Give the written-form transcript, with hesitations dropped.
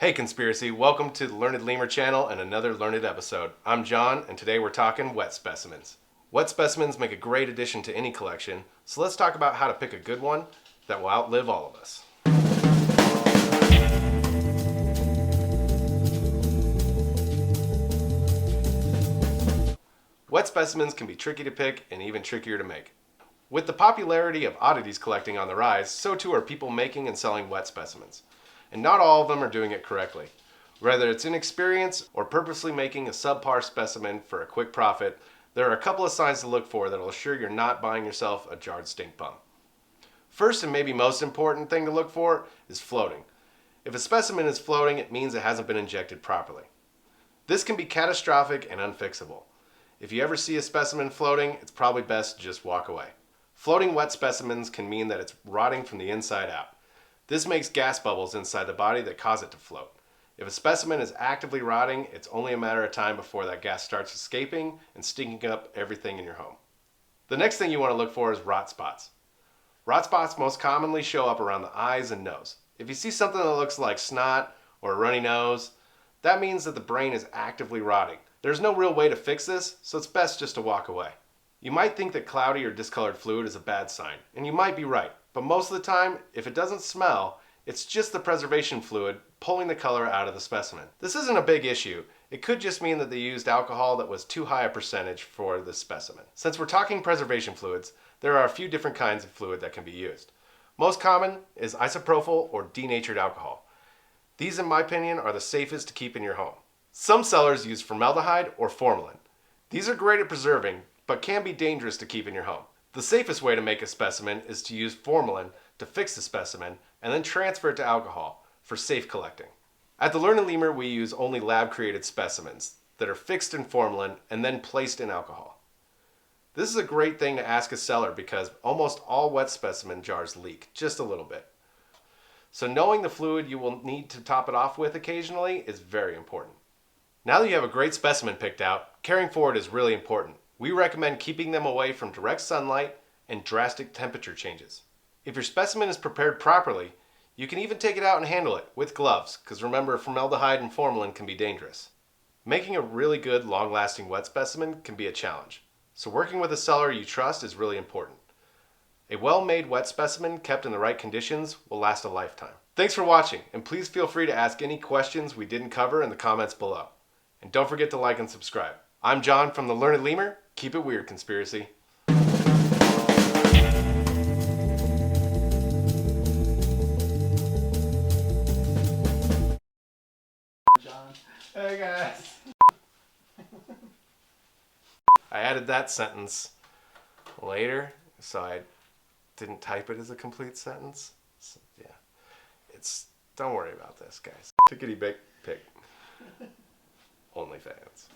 Hey Conspiracy, welcome to the Learned Lemur channel and another Learned episode. I'm John, and today we're talking wet specimens. Wet specimens make a great addition to any collection, so let's talk about how to pick a good one that will outlive all of us. Wet specimens can be tricky to pick and even trickier to make. With the popularity of oddities collecting on the rise, so too are people making and selling wet specimens. And not all of them are doing it correctly. Whether it's inexperience or purposely making a subpar specimen for a quick profit, there are a couple of signs to look for that will assure you're not buying yourself a jarred stink bum. First and maybe most important thing to look for is floating. If a specimen is floating, it means it hasn't been injected properly. This can be catastrophic and unfixable. If you ever see a specimen floating, it's probably best to just walk away. Floating wet specimens can mean that it's rotting from the inside out. This makes gas bubbles inside the body that cause it to float. If a specimen is actively rotting, it's only a matter of time before that gas starts escaping and stinking up everything in your home. The next thing you want to look for is rot spots. Rot spots most commonly show up around the eyes and nose. If you see something that looks like snot or a runny nose, that means that the brain is actively rotting. There's no real way to fix this, so it's best just to walk away. You might think that cloudy or discolored fluid is a bad sign, and you might be right. But most of the time, if it doesn't smell, it's just the preservation fluid pulling the color out of the specimen. This isn't a big issue. It could just mean that they used alcohol that was too high a percentage for the specimen. Since we're talking preservation fluids, there are a few different kinds of fluid that can be used. Most common is isopropyl or denatured alcohol. These, in my opinion, are the safest to keep in your home. Some sellers use formaldehyde or formalin. These are great at preserving, but can be dangerous to keep in your home. The safest way to make a specimen is to use formalin to fix the specimen and then transfer it to alcohol for safe collecting. At the Learned Lemur, we use only lab-created specimens that are fixed in formalin and then placed in alcohol. This is a great thing to ask a seller because almost all wet specimen jars leak just a little bit. So knowing the fluid you will need to top it off with occasionally is very important. Now that you have a great specimen picked out, caring for it is really important. We recommend keeping them away from direct sunlight and drastic temperature changes. If your specimen is prepared properly, you can even take it out and handle it with gloves, because remember, formaldehyde and formalin can be dangerous. Making a really good, long-lasting wet specimen can be a challenge, so working with a seller you trust is really important. A well-made wet specimen kept in the right conditions will last a lifetime. Thanks for watching, and please feel free to ask any questions we didn't cover in the comments below. And don't forget to like and subscribe. I'm John from the Learned Lemur. Keep it weird, Conspiracy. John. Hey guys. I added that sentence later, so I didn't type it as a complete sentence. So, yeah. Don't worry about this, guys. Pickety bake pig. OnlyFans.